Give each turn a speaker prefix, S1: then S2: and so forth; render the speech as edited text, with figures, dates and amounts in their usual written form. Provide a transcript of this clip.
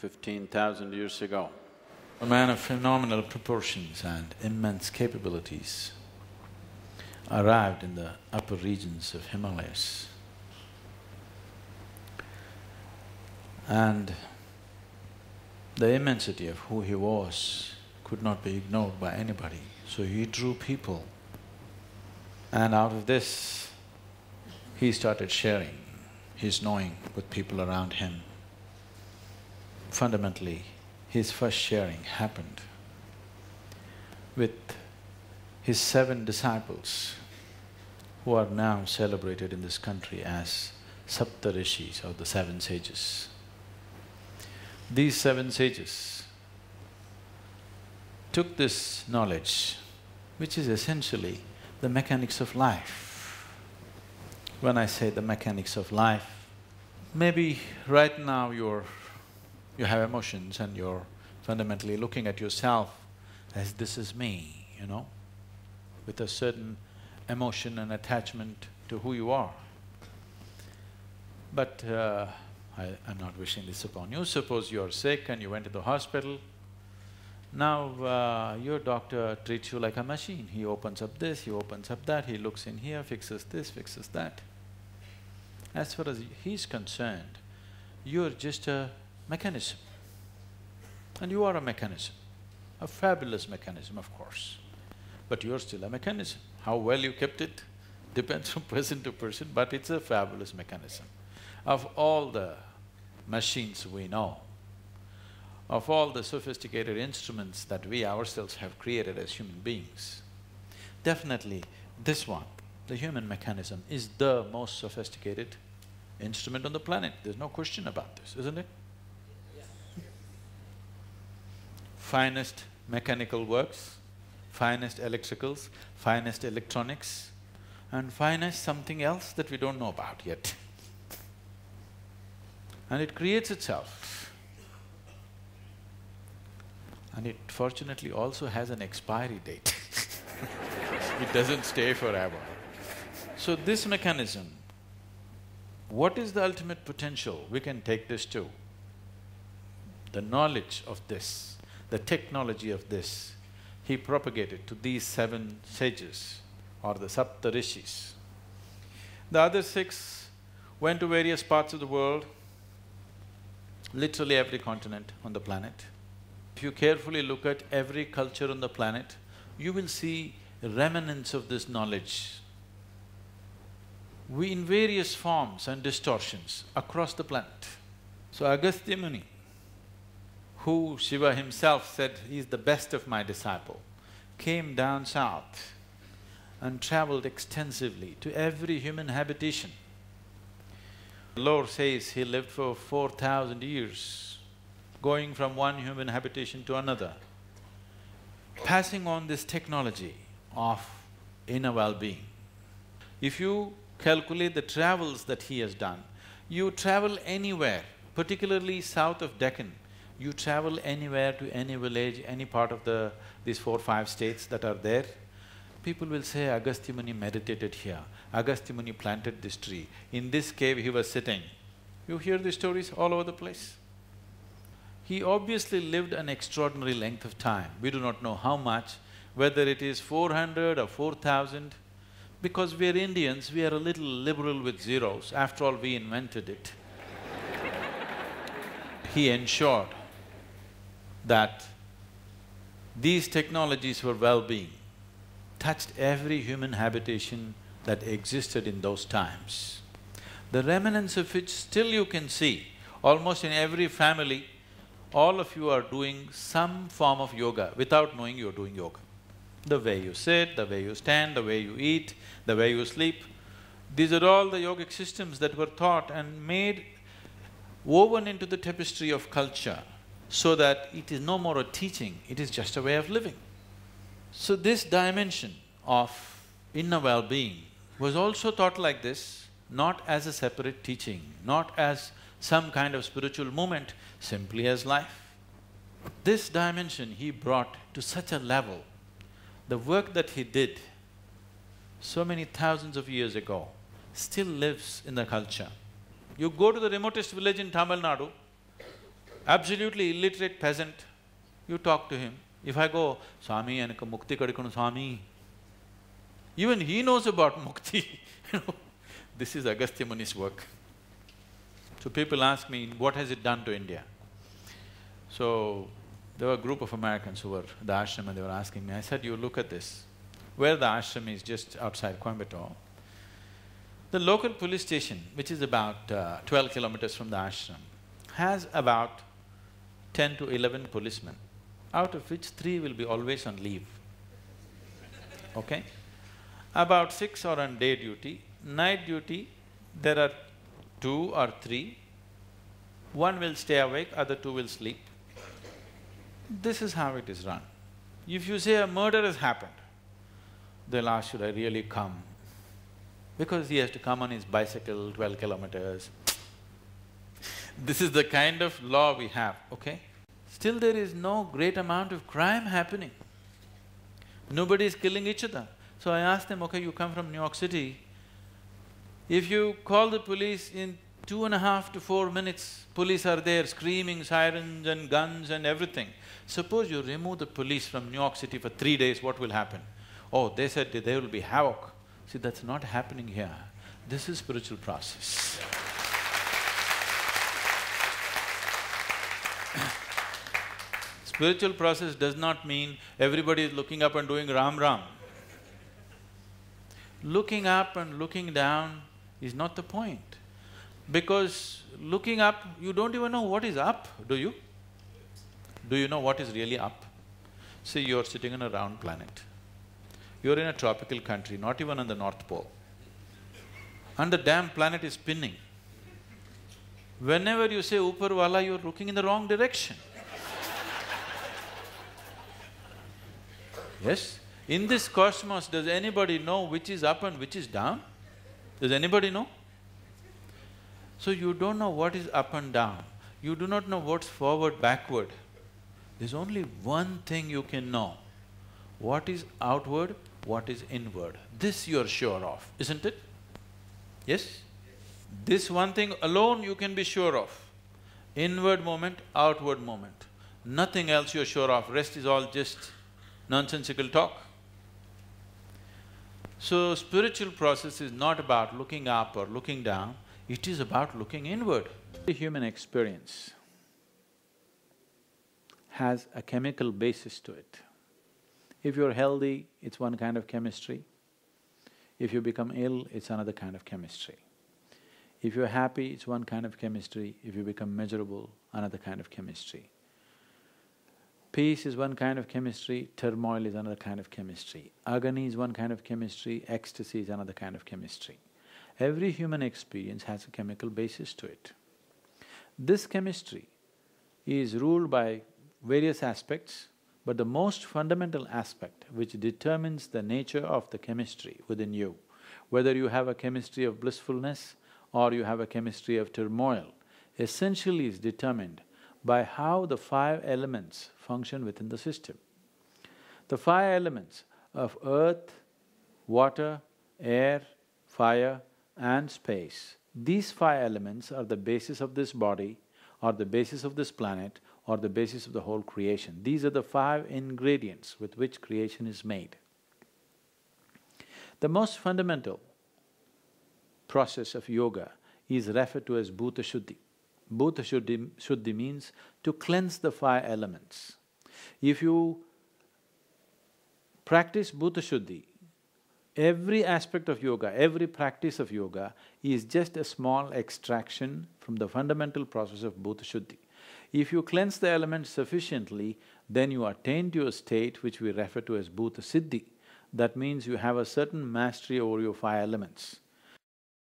S1: 15,000 years ago.
S2: A man of phenomenal proportions and immense capabilities arrived in the upper regions of Himalayas. And the immensity of who he was could not be ignored by anybody, so he drew people. And out of this, he started sharing his knowing with people around him. Fundamentally, his first sharing happened with his 7 disciples who are now celebrated in this country as Saptarishis or the 7 sages. These 7 sages took this knowledge, which is essentially the mechanics of life. When I say the mechanics of life, maybe right now you have emotions and you're fundamentally looking at yourself as this is me, you know, with a certain emotion and attachment to who you are. But I'm not wishing this upon you. Suppose you're sick and you went to the hospital. Now your doctor treats you like a machine. He opens up this, he opens up that, he looks in here, fixes this, fixes that. As far as he's concerned, you're just a mechanism. And you are a mechanism, a fabulous mechanism, of course. But you're still a mechanism. How well you kept it depends from person to person, but it's a fabulous mechanism. Of all the machines we know, of all the sophisticated instruments that we ourselves have created as human beings, definitely this one, the human mechanism, is the most sophisticated instrument on the planet. There's no question about this, isn't it? Finest mechanical works, finest electricals, finest electronics, and finest something else that we don't know about yet. And it creates itself. And it fortunately also has an expiry date. It doesn't stay forever. So this mechanism, what is the ultimate potential we can take this to? The knowledge of this, the technology of this, he propagated to these 7 sages or the Saptarishis. The other 6 went to various parts of the world, literally every continent on the planet. If you carefully look at every culture on the planet, you will see remnants of this knowledge in various forms and distortions across the planet. So Agastya Muni, who Shiva himself said he is the best of my disciple, came down south and travelled extensively to every human habitation. Lore says he lived for 4,000 years, going from one human habitation to another, passing on this technology of inner well-being. If you calculate the travels that he has done, you travel anywhere, particularly south of Deccan, you travel anywhere to any village, any part of these 4 or 5 states that are there, people will say, Agastya Muni meditated here, Agastya Muni planted this tree, in this cave he was sitting. You hear these stories all over the place. He obviously lived an extraordinary length of time. We do not know how much, whether it is 400 or 4,000, because we are Indians, we are a little liberal with zeros, after all we invented it. He ensured that these technologies for well-being touched every human habitation that existed in those times. The remnants of which still you can see, almost in every family, all of you are doing some form of yoga without knowing you're doing yoga. The way you sit, the way you stand, the way you eat, the way you sleep, these are all the yogic systems that were taught and made, woven into the tapestry of culture, so that it is no more a teaching, it is just a way of living. So this dimension of inner well-being was also taught like this, not as a separate teaching, not as some kind of spiritual movement, simply as life. This dimension he brought to such a level, the work that he did so many thousands of years ago still lives in the culture. You go to the remotest village in Tamil Nadu, absolutely illiterate peasant, you talk to him. If I go, Swami, enakku mukti kadikonu Swami, even he knows about mukti, you know. This is Agastya Muni's work. So people ask me, what has it done to India? So, there were a group of Americans who were at the ashram and they were asking me, I said, you look at this, where the ashram is just outside Coimbatore, the local police station, which is about 12 kilometers from the ashram, has about 10 to 11 policemen, out of which 3 will be always on leave, okay? About 6 are on day duty. Night duty, there are 2 or 3. 1 will stay awake, other 2 will sleep. This is how it is run. If you say a murder has happened, they'll ask, should I really come? Because he has to come on his bicycle 12 kilometers. This is the kind of law we have, okay? Still there is no great amount of crime happening. Nobody is killing each other. So I asked them, okay, you come from New York City, if you call the police in 2.5 to 4 minutes, police are there screaming sirens and guns and everything. Suppose you remove the police from New York City for 3 days, what will happen? Oh, they said there will be havoc. See, that's not happening here. This is spiritual process. Spiritual process does not mean everybody is looking up and doing Ram Ram. Looking up and looking down is not the point. Because looking up, you don't even know what is up, do you? Do you know what is really up? See, you're sitting on a round planet. You're in a tropical country, not even on the North Pole. And the damn planet is spinning. Whenever you say upar wala, you're looking in the wrong direction. Yes? In this cosmos, does anybody know which is up and which is down? Does anybody know? So you don't know what is up and down. You do not know what's forward, backward. There's only one thing you can know. What is outward, what is inward. This you're sure of, isn't it? Yes? This one thing alone you can be sure of. Inward moment, outward moment. Nothing else you're sure of, rest is all just nonsensical talk. So, spiritual process is not about looking up or looking down, it is about looking inward. The human experience has a chemical basis to it. If you're healthy, it's one kind of chemistry. If you become ill, it's another kind of chemistry. If you're happy, it's one kind of chemistry. If you become miserable, another kind of chemistry. Peace is one kind of chemistry, turmoil is another kind of chemistry. Agony is one kind of chemistry, ecstasy is another kind of chemistry. Every human experience has a chemical basis to it. This chemistry is ruled by various aspects, but the most fundamental aspect which determines the nature of the chemistry within you, whether you have a chemistry of blissfulness or you have a chemistry of turmoil, essentially is determined by how the 5 elements function within the system. The 5 elements of earth, water, air, fire and space, these 5 elements are the basis of this body, or the basis of this planet, or the basis of the whole creation. These are the 5 ingredients with which creation is made. The most fundamental process of yoga is referred to as Bhuta Shuddhi. Bhuta Shuddhi means to cleanse the 5 elements. If you practice Bhuta Shuddhi, every aspect of yoga, every practice of yoga is just a small extraction from the fundamental process of Bhuta Shuddhi. If you cleanse the elements sufficiently, then you attain to a state which we refer to as Bhuta Siddhi. That means you have a certain mastery over your 5 elements.